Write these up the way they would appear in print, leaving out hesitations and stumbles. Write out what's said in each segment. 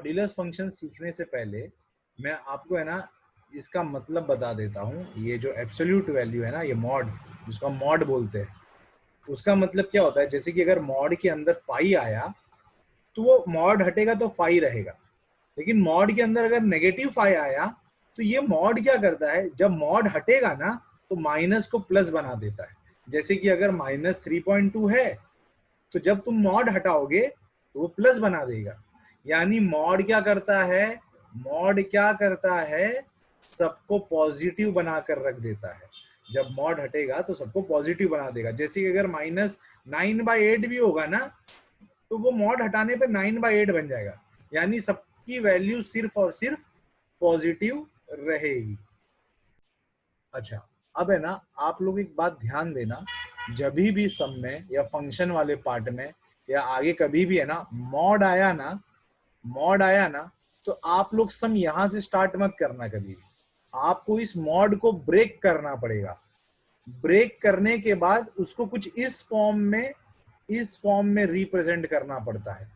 Modulus function सीखने से पहले मैं आपको है ना इसका मतलब बता देता हूँ। ये जो एब्सोल्यूट वैल्यू है ना, ये मॉड, जिसको हम मॉड बोलते हैं, उसका मतलब क्या होता है। जैसे कि अगर मॉड के अंदर फाई आया तो वो मॉड हटेगा तो फाई रहेगा, लेकिन मॉड के अंदर अगर नेगेटिव फाई आया तो ये मॉड क्या करता है, जब मॉड हटेगा ना तो माइनस को प्लस बना देता है। जैसे कि अगर -3.2 है तो जब तुम मॉड हटाओगे तो वो प्लस बना देगा। यानी मॉड क्या करता है, मॉड क्या करता है, सबको पॉजिटिव बनाकर रख देता है। जब मॉड हटेगा तो सबको पॉजिटिव बना देगा। जैसे कि अगर -9/8 भी होगा ना तो वो मॉड हटाने पे 9/8 बन जाएगा, यानी सबकी वैल्यू सिर्फ और सिर्फ पॉजिटिव रहेगी। अच्छा, अब है ना आप लोग एक बात ध्यान देना, जब भी सम में या फंक्शन वाले पार्ट में या आगे कभी भी है ना मॉड आया ना, मॉड आया ना, तो आप लोग सम यहां से स्टार्ट मत करना कभी। आपको इस मॉड को ब्रेक करना पड़ेगा। ब्रेक करने के बाद उसको कुछ इस फॉर्म में रिप्रेजेंट करना पड़ता है,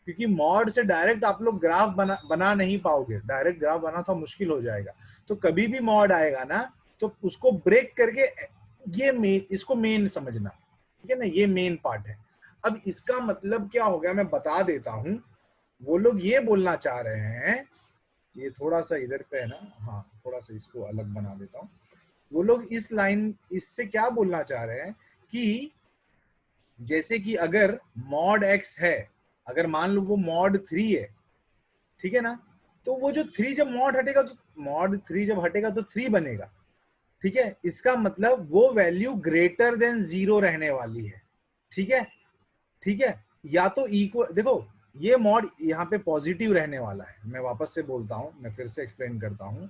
क्योंकि मॉड से डायरेक्ट आप लोग ग्राफ बना नहीं पाओगे। डायरेक्ट ग्राफ बना तो मुश्किल हो जाएगा। तो कभी भी मॉड आएगा ना तो उसको ब्रेक करके इसको मेन समझना, ठीक है ना, ये मेन पार्ट है। अब इसका मतलब क्या हो गया मैं बता देता हूं। वो लोग ये बोलना चाह रहे हैं, ये थोड़ा सा इधर पे है ना, हाँ थोड़ा सा इसको अलग बना देता हूं। वो लोग इस लाइन इससे क्या बोलना चाह रहे हैं कि जैसे कि अगर मॉड एक्स है, अगर मान लो वो मॉड 3 है, ठीक है ना, तो वो जो 3 जब मॉड हटेगा तो मॉड 3 जब हटेगा तो 3 बनेगा। ठीक है, इसका मतलब वो वैल्यू ग्रेटर देन 0 रहने वाली है। ठीक है, ठीक है, या तो इक्वल, देखो ये मॉड यहाँ पे पॉजिटिव रहने वाला है। मैं वापस से बोलता हूं, मैं फिर से एक्सप्लेन करता हूं।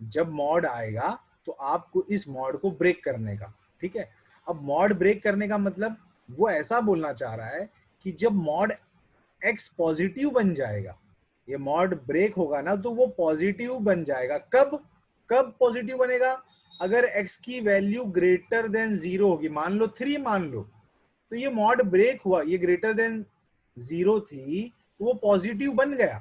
जब मॉड आएगा तो आपको इस मॉड को ब्रेक करने का, ठीक है। अब मॉड ब्रेक करने का मतलब वो ऐसा बोलना चाह रहा है कि जब मॉड एक्स पॉजिटिव बन जाएगा, ये मॉड ब्रेक होगा ना तो वो पॉजिटिव बन जाएगा। कब कब पॉजिटिव बनेगा, अगर एक्स की वैल्यू ग्रेटर देन 0 होगी। मान लो 3 मान लो, तो ये मॉड ब्रेक हुआ, ये ग्रेटर देन 0 थी तो वो पॉजिटिव बन गया।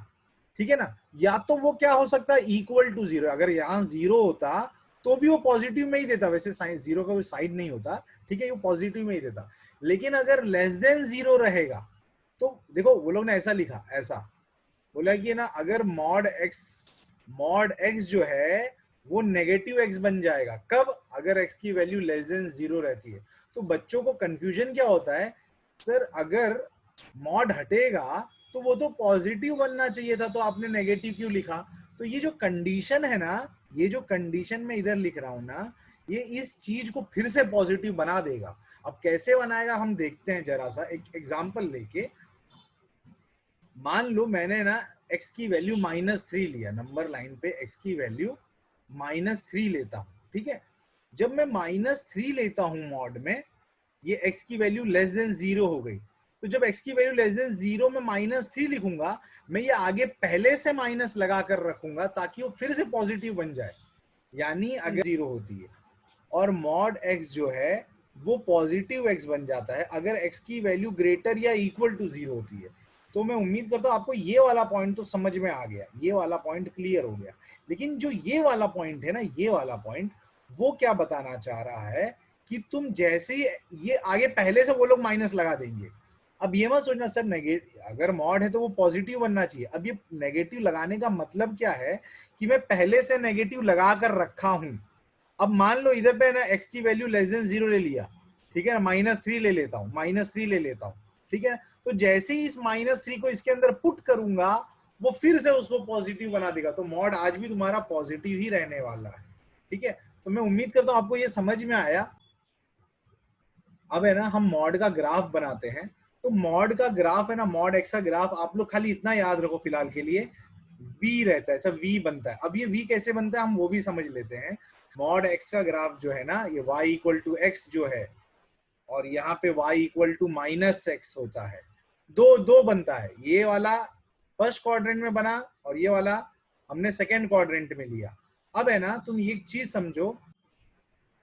ठीक है ना, या तो वो क्या हो सकता है, इक्वल टू 0। अगर यहां 0 होता तो भी वो पॉजिटिव में ही देता। वैसे साइन 0 का कोई साइड नहीं होता, ठीक है, वो पॉजिटिव में ही देता। लेकिन अगर लेस देन 0 रहेगा तो देखो वो लोग ने ऐसा लिखा, ऐसा बोला कि ना अगर मॉड एक्स जो है वो नेगेटिव एक्स बन जाएगा। कब, अगर एक्स की वैल्यू लेस देन 0 रहती है। तो बच्चों को कंफ्यूजन क्या होता है, सर अगर मॉड हटेगा तो वो तो पॉजिटिव बनना चाहिए था, तो आपने नेगेटिव क्यों लिखा। तो ये जो कंडीशन है ना, ये जो कंडीशन में इधर लिख रहा हूं ना, ये इस चीज को फिर से पॉजिटिव बना देगा। अब कैसे बनाएगा हम देखते हैं जरा सा एक एग्जांपल लेके। मान लो मैंने ना x की वैल्यू -3 लिया, नंबर लाइन पे x की वैल्यू -3 लेता हूं। ठीक है, जब मैं -3 लेता हूं मॉड में, ये x की वैल्यू लेस देन 0 हो गई। तो जब x की वैल्यू लेस देन 0 में -3 लिखूंगा, मैं ये आगे पहले से माइनस लगा कर रखूंगा ताकि वो फिर से पॉजिटिव बन जाए। यानी अगर 0 होती है और मॉड x जो है वो पॉजिटिव x बन जाता है अगर x की वैल्यू ग्रेटर या इक्वल टू 0 होती है। तो मैं उम्मीद करता हूं आपको ये वाला पॉइंट तो समझ में आ गया, ये वाला पॉइंट क्लियर हो गया। लेकिन जो ये वाला पॉइंट है ना, ये वाला पॉइंट वो क्या बताना चाह रहा है कि तुम जैसे ही ये आगे पहले से वो लोग माइनस लगा देंगे। अब ये मत सोचना सर नेगेटिव, अगर मॉड है तो वो पॉजिटिव बनना चाहिए। अब ये नेगेटिव लगाने का मतलब क्या है कि मैं पहले से नेगेटिव लगा कर रखा हूं। अब मान लो इधर पे ना x की वैल्यू लेस देन 0 ले लिया, ठीक है ना, -3 ले लेता हूं, -3 ले लेता हूं। ठीक है, तो जैसे ही इस -3 को इसके अंदर पुट करूंगा वो फिर से उसको पॉजिटिव बना देगा। तो मॉड आज भी तुम्हारा पॉजिटिव ही रहने वाला है। ठीक है, तो मैं उम्मीद करता हूं आपको ये समझ में आया। अब है ना हम मॉड का ग्राफ बनाते हैं। तो मॉड का ग्राफ है ना, मॉड एक्स का ग्राफ आप लोग खाली इतना याद रखो फिलहाल के लिए, v रहता है, सब v बनता है। अब ये v कैसे बनता है हम वो भी समझ लेते हैं। मॉड x का ग्राफ जो है ना, ये y इक्वल टू x जो है, और यहाँ पे y इक्वल टू -x होता है। दो दो बनता है, ये वाला फर्स्ट क्वाड्रेंट में बना और ये वाला हमने सेकेंड क्वाड्रेंट में लिया। अब है ना तुम ये चीज समझो,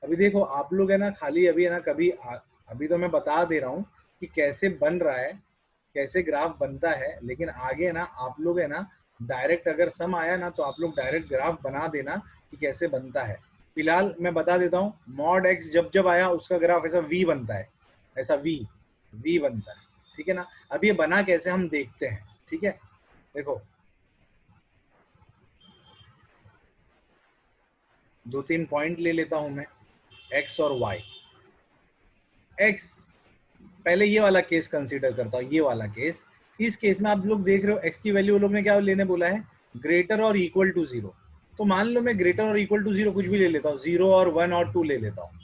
अभी देखो आप लोग है ना खाली अभी है ना अभी तो मैं बता दे रहा हूं कि कैसे बन रहा है। कैसे ग्राफ बनता है, लेकिन आगे ना आप लोग है ना डायरेक्ट अगर सम आया ना तो आप लोग डायरेक्ट ग्राफ बना देना कि कैसे बनता है। फिलहाल मैं बता देता हूँ, मॉड एक्स जब जब आया उसका ग्राफ ऐसा वी बनता है, ऐसा वी वी बनता है, ठीक है ना। अब ये बना कैसे हम देखते हैं, ठीक है। देखो दो तीन पॉइंट ले लेता हूं मैं, एक्स और वाई। एक्स, पहले ये वाला केस कंसीडर करता हूँ, ये वाला केस। इस केस में आप लोग देख रहे हो एक्स की वैल्यू लोग ने क्या लेने बोला है, ग्रेटर और इक्वल टू जीरो। तो मान लो मैं ग्रेटर और इक्वल टू जीरो कुछ भी ले लेता हूँ, जीरो और वन और टू ले लेता हूँ।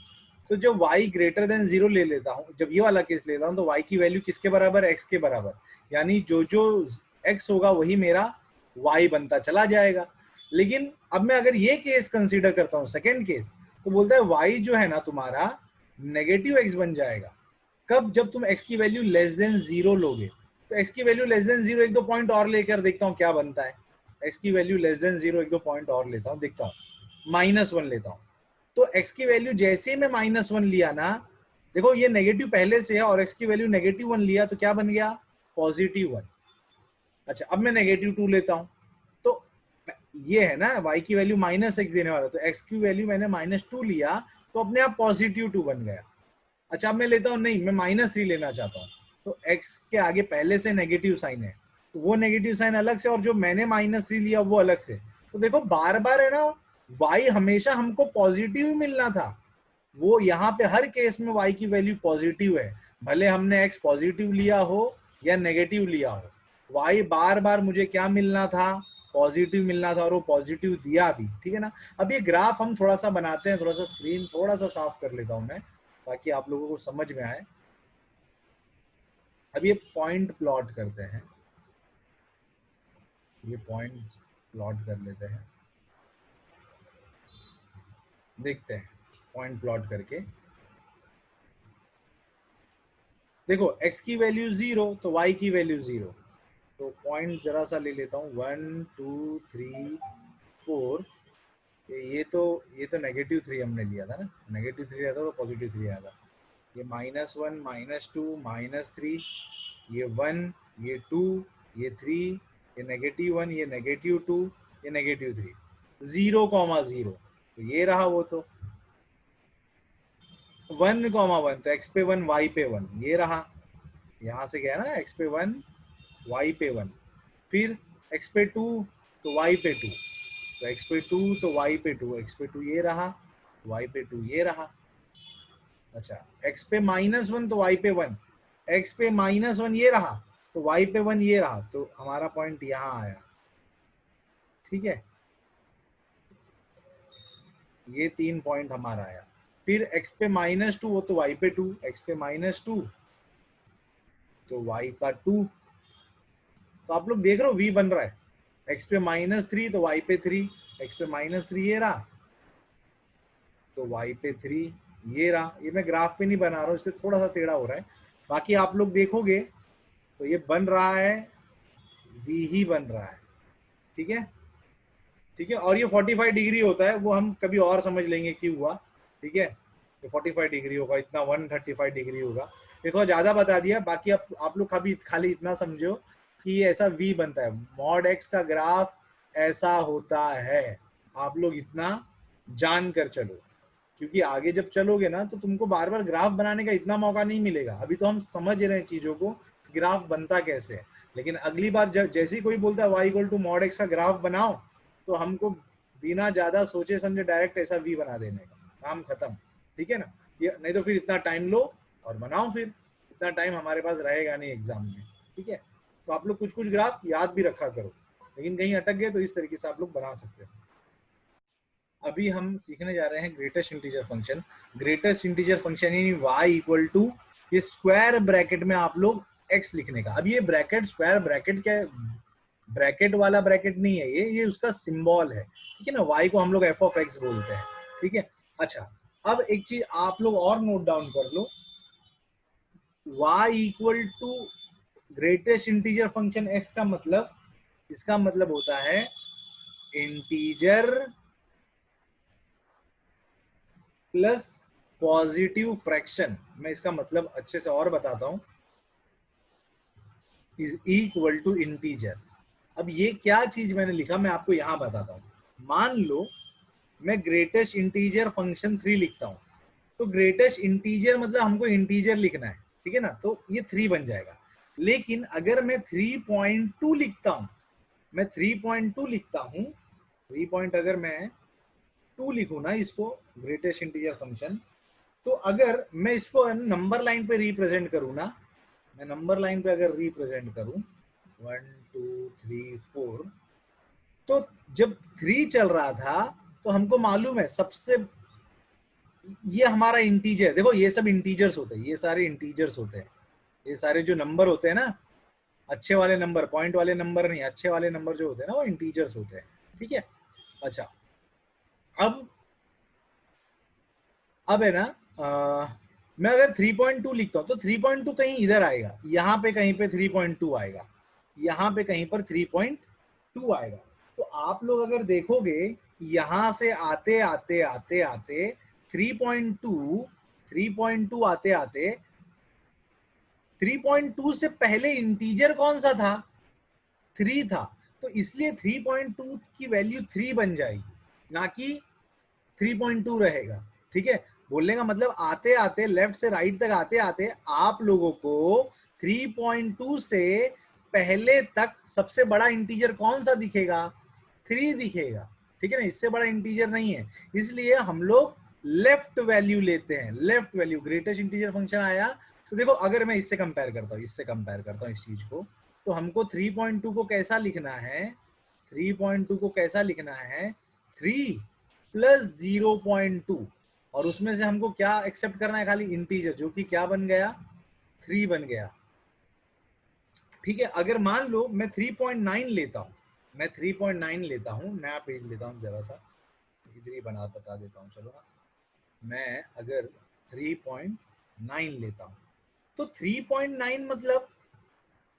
तो जब y ग्रेटर देन जीरो ले लेता हूँ, जब ये वाला केस लेता हूँ, तो y की वैल्यू किसके बराबर, x के बराबर। यानी जो जो x होगा वही मेरा y बनता चला जाएगा। लेकिन अब मैं अगर ये केस कंसीडर करता हूँ, सेकेंड केस, तो बोलता है y जो है ना तुम्हारा नेगेटिव x बन जाएगा। कब, जब तुम x की वैल्यू लेस देन जीरो लोगे। तो x की वैल्यू लेस देन जीरो एक दो पॉइंट और लेकर देखता हूँ क्या बनता है। x की वैल्यू लेस देन जीरो एक दो पॉइंट और लेता हूँ, देखता हूँ -1 लेता हूँ। तो x की वैल्यू जैसे ही मैं -1 लिया ना, देखो ये नेगेटिव पहले से है और x की वैल्यू -1 लिया तो क्या बन गया, +1। अच्छा अब मैं -2 लेता हूं, तो ये है ना y की वैल्यू -x देने वाला, तो x की वैल्यू मैंने -2 लिया तो अपने आप +2 बन गया। अच्छा अब मैं लेता हूं, नहीं मैं -3 लेना चाहता हूं, तो x के आगे पहले से नेगेटिव साइन है, तो वो नेगेटिव साइन अलग से और जो मैंने -3 लिया वो अलग से। तो देखो बार बार है ना y हमेशा हमको पॉजिटिव मिलना था, वो यहाँ पे हर केस में y की वैल्यू पॉजिटिव है, भले हमने x पॉजिटिव लिया हो या नेगेटिव लिया हो। y बार बार मुझे क्या मिलना था, पॉजिटिव मिलना था, और वो पॉजिटिव दिया भी, ठीक है ना। अब ये ग्राफ हम थोड़ा सा बनाते हैं, थोड़ा सा स्क्रीन थोड़ा सा साफ कर लेता हूं मैं ताकि आप लोगों को समझ में आए। अब ये पॉइंट प्लॉट करते हैं, ये पॉइंट प्लॉट कर लेते हैं, देखते हैं पॉइंट प्लॉट करके। देखो x की वैल्यू 0 तो y की वैल्यू 0, तो पॉइंट जरा सा ले लेता हूँ, 1 2 3 4। ये तो -3 हमने लिया था ना, -3 आया था तो +3 आया था। ये -1 -2 -3, ये 1, ये 2, ये 3, ये -1, ये -2, ये -3, 0,0, तो ये रहा वो तो 1,1, तो x पे 1 y पे 1 ये रहा। यहाँ से गया ना x पे 1 y पे 1, फिर x पे 2 तो y पे 2, तो x पे 2 तो y पे 2, x पे 2 ये रहा, y पे 2 ये रहा। अच्छा x पे -1 तो y पे 1, x पे -1 ये रहा तो y पे 1 ये रहा, तो हमारा पॉइंट यहाँ आया, ठीक है। ये 3 पॉइंट हमारा आया। फिर x पे -2 हो तो y पे 2, x पे -2 तो y का 2, तो आप लोग देख रहे हो v बन रहा है। x पे -3 तो y पे 3, x पे -3 ये रहा तो y पे 3 ये रहा। ये मैं ग्राफ पे नहीं बना रहा हूँ इसलिए थोड़ा सा टेढ़ा हो रहा है, बाकी आप लोग देखोगे तो ये बन रहा है, v ही बन रहा है, ठीक है। ठीक है, और ये 45 डिग्री होता है, वो हम कभी और समझ लेंगे क्यों हुआ, ठीक है। ये 45 डिग्री होगा, इतना 135 डिग्री होगा, ये थोड़ा ज्यादा बता दिया। बाकी आप लोग कभी खाली इतना समझो कि ये ऐसा वी बनता है, मॉड एक्स का ग्राफ ऐसा होता है, आप लोग इतना जान कर चलो, क्योंकि आगे जब चलोगे ना तो तुमको बार बार ग्राफ बनाने का इतना मौका नहीं मिलेगा। अभी तो हम समझ रहे हैं चीजों को, ग्राफ बनता कैसे है, लेकिन अगली बार जब जैसे ही कोई बोलता है y equal to mod x का ग्राफ बनाओ, तो हमको बिना ज्यादा सोचे समझे डायरेक्ट ऐसा वी बना देने का, काम खत्म, ठीक है ना। ये नहीं तो फिर इतना टाइम लो और बनाओ, फिर इतना टाइम हमारे पास रहेगा नहीं एग्जाम में, ठीक है। तो आप लोग कुछ कुछ ग्राफ याद भी रखा करो, लेकिन कहीं अटक गए तो इस तरीके से आप लोग बना सकते हो। अभी हम सीखने जा रहे हैं greatest integer function. Greatest integer function यानी y इक्वल टू, ये स्क्वायर ब्रैकेट में आप लोग x लिखने का। अब ये ब्रैकेट, स्क्वायर ब्रैकेट क्या है, ब्रैकेट वाला ब्रैकेट नहीं है, ये उसका सिंबल है, ठीक है ना। y को हम लोग f ऑफ x बोलते हैं, ठीक है। अच्छा अब एक चीज आप लोग और नोट डाउन कर लो, y equal to greatest integer function x का मतलब, इसका मतलब होता है इंटीजर प्लस पॉजिटिव फ्रैक्शन। मैं इसका मतलब अच्छे से और बताता हूं, इज इक्वल टू इंटीजर। अब ये क्या चीज मैंने लिखा मैं आपको यहां बताता हूं। मान लो मैं ग्रेटेस्ट इंटीजर फंक्शन 3 लिखता हूं, तो ग्रेटेस्ट इंटीजर मतलब हमको इंटीजर लिखना है, ठीक है ना, तो ये 3 बन जाएगा। लेकिन अगर मैं 3.2 लिखता हूं, मैं 3.2 लिखता हूं, 3 अगर मैं 2 लिखूं ना इसको ग्रेटेस्ट इंटीजर फंक्शन, तो अगर मैं इसको नंबर लाइन पे रिप्रेजेंट करूं ना, मैं नंबर लाइन पे अगर रिप्रेजेंट करूं 1 2 3 4, तो जब 3 चल रहा था तो हमको मालूम है सबसे, ये हमारा इंटीजर, देखो ये सब इंटीजर्स होते हैं, ये सारे इंटीजर्स होते हैं, ये सारे जो नंबर होते हैं ना, अच्छे वाले नंबर, पॉइंट वाले नंबर नहीं, अच्छे वाले नंबर जो होते हैं ना वो इंटीजर्स होते हैं, ठीक है। अच्छा, अब है ना, मैं अगर 3.2 लिखता हूं तो 3.2 कहीं इधर आएगा, यहां पे कहीं पे 3.2 आएगा, यहां पे कहीं पर 3.2 आएगा। तो आप लोग अगर देखोगे यहां से आते आते आते आते 3.2 आते आते 3.2 से पहले इंटीजर कौन सा था, 3 था, तो इसलिए 3.2 की वैल्यू 3 बन जाएगी, ना कि 3.2 रहेगा, ठीक है। बोलने का मतलब आते आते लेफ्ट से राइट तक आते आते आप लोगों को 3.2 से पहले तक सबसे बड़ा इंटीजर कौन सा दिखेगा, 3 दिखेगा, ठीक है ना, इससे बड़ा इंटीजर नहीं है। इसलिए हम लोग लेफ्ट वैल्यू लेते हैं, left value. Greatest integer function आया तो देखो, अगर मैं इससे कंपेयर करता हूं, इससे कंपेयर करता हूं इस चीज को, तो हमको 3.2 को कैसा लिखना है, 3.2 को कैसा लिखना है, 3 प्लस 0.2, और उसमें से हमको क्या एक्सेप्ट करना है, खाली इंटीजर, जो कि क्या बन गया, 3 बन गया, ठीक है। अगर मान लो मैं 3.9 लेता हूं, मैं 3.9 लेता हूं, नया पेज लेता हूं जरा सा, इधर ही बता देता हूं, चलो ना। मैं अगर 3.9 लेता हूं तो 3.9 मतलब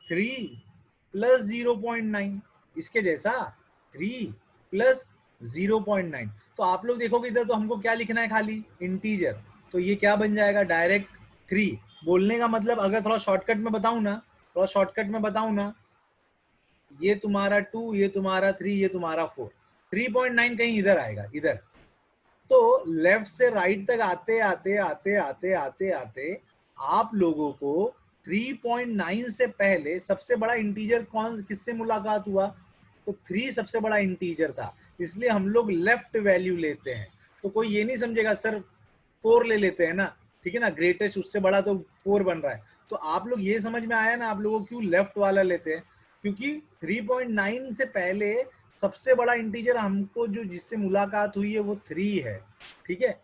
3 प्लस 0.9, इसके जैसा 3 प्लस 0.9। तो आप लोग देखोगे इधर तो हमको क्या लिखना है, खाली इंटीजर, तो ये क्या बन जाएगा, डायरेक्ट 3। बोलने का मतलब अगर थोड़ा शॉर्टकट में बताऊं ना, थोड़ा शॉर्टकट में बताऊं ना, ये तुम्हारा 2, ये तुम्हारा 3, ये तुम्हारा 4, 3.9 कहीं इधर आएगा, इधर। तो लेफ्ट से राइट तक आते आते आते आते आते आते आप लोगों को 3.9 से पहले सबसे बड़ा इंटीजर कौन, किससे मुलाकात हुआ, तो 3 सबसे बड़ा इंटीजर था, इसलिए हम लोग लेफ्ट वैल्यू लेते हैं। तो कोई ये नहीं समझेगा सर 4 ले लेते हैं ना, ठीक है ना, ग्रेटेस्ट उससे बड़ा तो 4 बन रहा है। तो आप लोग ये समझ में आया ना आप लोगों को क्यों लेफ्ट वाला लेते हैं, क्योंकि 3.9 से पहले सबसे बड़ा इंटीजर हमको जो जिससे मुलाकात हुई है वो 3 है, ठीक है,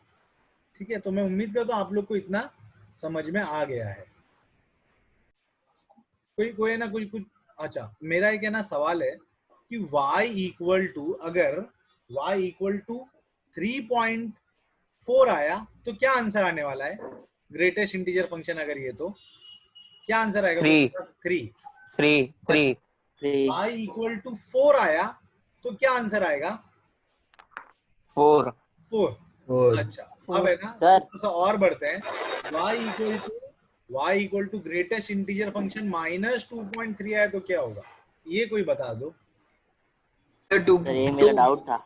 ठीक है। तो मैं उम्मीद करता हूँ आप लोग को इतना समझ में आ गया है। कोई कोई ना कुछ कुछ, अच्छा मेरा एक है ना सवाल है कि y इक्वल टू, अगर y इक्वल टू 3.4 आया तो क्या आंसर आने वाला है, ग्रेटेस्ट इंटीजर फंक्शन अगर ये, तो क्या आंसर आएगा, 3 3। 3 3 y इक्वल टू 4 आया तो क्या आंसर आएगा, 4 4। अच्छा, अब है ना सर थोड़ा सा और बढ़ते हैं, y equal to greatest integer function minus 2.3 आया तो क्या होगा, ये कोई बता दो। सर ये मेरा डाउट था।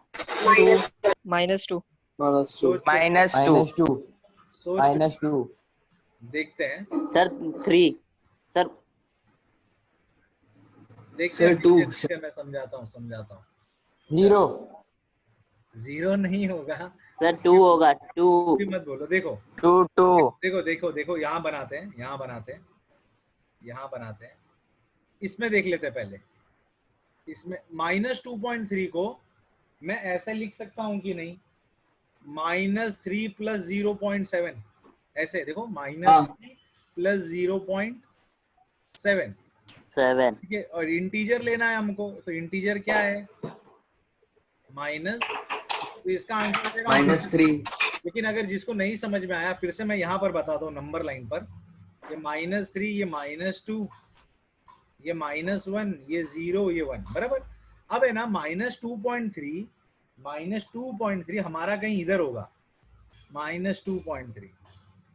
-2 सोच के सोच के देखते हैं, सर 3 सर देखते हैं, मैं समझाता हूँ। 0 नहीं होगा सर 2 होगा 2। भी मत बोलो, देखो 2 2 देखो देखो देखो, यहाँ बनाते हैं, यहाँ बनाते हैं, इसमें देख लेते हैं पहले, इसमें -2.3 को मैं ऐसे लिख सकता हूं कि नहीं, -3 प्लस 0.7, ऐसे देखो, -3 प्लस 0.7, 7 ठीक है। और इंटीजर लेना है हमको, तो इंटीजर क्या है, माइनस, तो इसका आंसर -3। लेकिन अगर जिसको नहीं समझ में आया फिर से मैं यहाँ पर बताता हूँ नंबर लाइन पर, ये -3, ये -2, ये -1, ये 0, ये 1, बराबर। अब है ना -2.3 हमारा कहीं इधर होगा, -2.3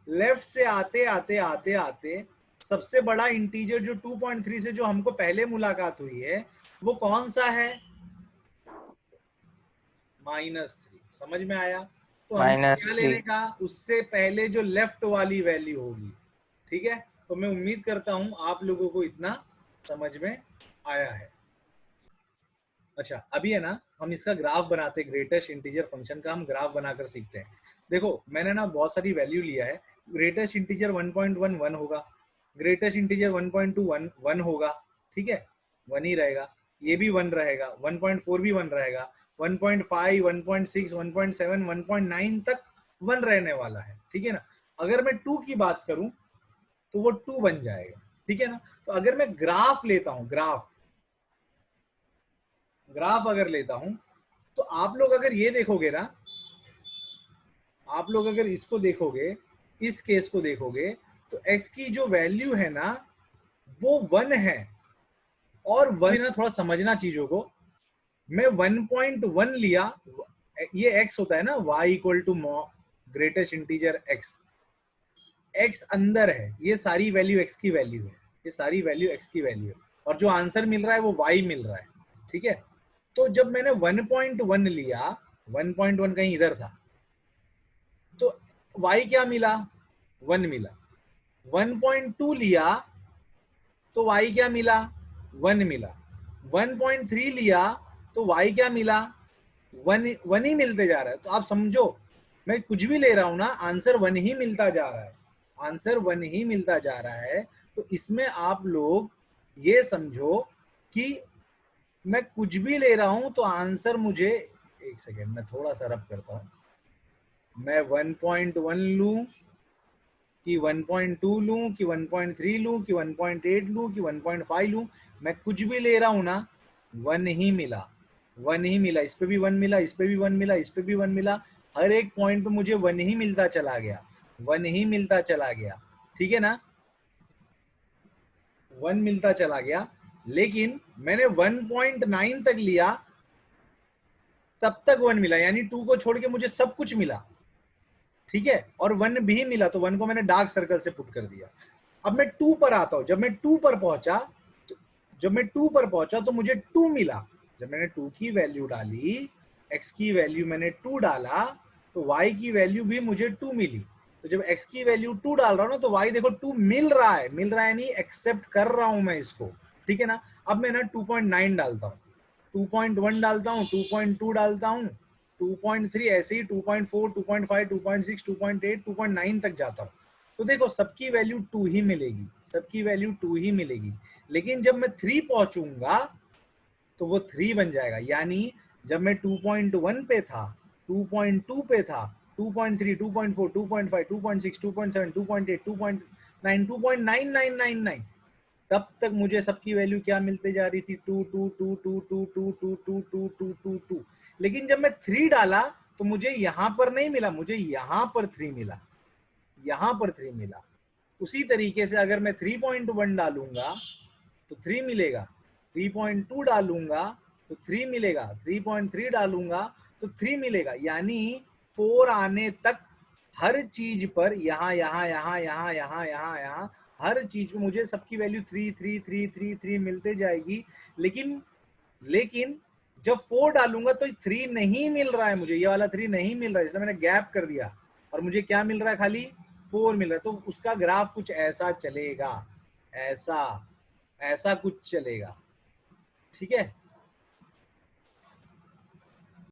लेफ्ट से आते आते आते आते सबसे बड़ा इंटीजर जो 2.3 से जो हमको पहले मुलाकात हुई है वो कौन सा है? -3। समझ में आया? तो हमको क्या -3 लेने का? उससे पहले जो लेफ्ट वाली वैल्यू होगी। ठीक है, तो मैं उम्मीद करता हूं आप लोगों को इतना समझ में आया है। अच्छा, अभी है ना हम इसका ग्राफ बनाते हैं, ग्रेटेस्ट इंटीजर फंक्शन का हम ग्राफ बनाकर सीखते हैं। देखो मैंने ना बहुत सारी वैल्यू लिया है। ग्रेटेस्ट इंटीजर 1.1 1 होगा, ग्रेटेस्ट इंटीजर 1.2 1 होगा, ठीक है, 1 ही रहेगा। ये भी 1 रहेगा, 1.4 भी 1 रहेगा, 1.5 1.6 1.7 1.9 तक 1 रहने वाला है, ठीक है ना। अगर मैं 2 की बात करूं तो वो 2 बन जाएगा, ठीक है ना। तो अगर मैं ग्राफ लेता हूं, ग्राफ अगर लेता हूं तो आप लोग अगर ये देखोगे ना, आप लोग अगर इसको देखोगे, इस केस को देखोगे, तो x की जो वैल्यू है ना वो 1 है। और 1 ना, थोड़ा समझना चीजों को, मैं 1.1 लिया, ये x होता है ना, y equal to greatest integer x अंदर है, ये सारी वैल्यू x की वैल्यू है, ये सारी वैल्यू x की वैल्यू है, और जो आंसर मिल रहा है वो y मिल रहा है, ठीक है। तो जब मैंने 1.1 लिया, 1.1 कहीं इधर था, तो y क्या मिला? 1 मिला। 1.2 लिया तो y क्या मिला? 1 मिला। 1.3 लिया तो y क्या मिला? 1 ही मिलते जा रहा है। तो आप समझो, मैं कुछ भी ले रहा हूं ना, आंसर 1 ही मिलता जा रहा है, आंसर 1 ही मिलता जा रहा है। तो इसमें आप लोग ये समझो कि मैं कुछ भी ले रहा हूं तो आंसर मुझे, एक सेकेंड मैं थोड़ा सा रब करता हूं, मैं 1.1 लूं कि 1.2 लूं कि 1.3 लूं कि 1.8 लूं कि 1.5 लूं, मैं कुछ भी ले रहा हूं ना, 1 ही मिला, 1 ही मिला। इस पे भी 1 मिला, इस पे भी 1 मिला, इस पे भी 1 मिला, हर एक पॉइंट पे मुझे 1 ही मिलता चला गया, 1 ही मिलता चला गया, ठीक है ना, 1 मिलता चला गया। लेकिन मैंने 1.9 तक लिया, तब तक 1 मिला, यानी 2 को छोड़ के मुझे सब कुछ मिला, ठीक है, और 1 भी मिला, तो 1 को मैंने डार्क सर्कल से पुट कर दिया। अब मैं 2 पर आता हूं। जब मैं 2 पर पहुंचा तो मुझे 2 मिला। जब मैंने 2 की वैल्यू डाली, x की वैल्यू मैंने 2 डाला, तो y की वैल्यू भी मुझे 2 मिली। तो जब x की वैल्यू 2 डाल रहा हूं ना, तो y देखो 2 मिल रहा है, नहीं, एक्सेप्ट कर रहा हूं मैं इसको, ठीक है ना। अब मैं ना 2.9 डालता हूं, 2.1 डालता हूं, 2.2 डालता हूं, 2.3, ऐसे ही 2.4 2.5 2.6 2.8 2.9 तक जाता हूं। तो देखो सबकी वैल्यू 2 ही मिलेगी, सबकी वैल्यू 2 ही मिलेगी। लेकिन जब मैं 3 पहुंचूंगा तो वो 3 बन जाएगा। यानी जब मैं 2.1 पे था, 2.2 पे था, 2.3 2.4 2.5 2.6 2.7 2.8 2.9 2.9999, तब तक मुझे सबकी वैल्यू क्या मिलते जा रही थी? 2 2 2 2 2 2 2 2 2 2 2 2। लेकिन जब मैं 3 डाला तो मुझे यहां पर नहीं मिला, मुझे यहां पर 3 मिला, यहां पर 3 मिला। उसी तरीके से अगर मैं 3.1 डालूंगा तो 3 मिलेगा, 3.2 डालूंगा तो 3 मिलेगा, 3.3 डालूंगा तो 3 मिलेगा। यानी 4 आने तक हर चीज पर, यहाँ यहाँ यहाँ यहाँ यहाँ यहाँ यहाँ हर चीज पे मुझे सबकी वैल्यू 3 3 3 3 3 मिलते जाएगी। लेकिन जब 4 डालूंगा तो 3 नहीं मिल रहा है मुझे, ये वाला 3 नहीं मिल रहा है, इसलिए मैंने गैप कर दिया, और मुझे क्या मिल रहा है? खाली 4 मिल रहा है। तो उसका ग्राफ कुछ ऐसा चलेगा, ऐसा कुछ चलेगा, ठीक है।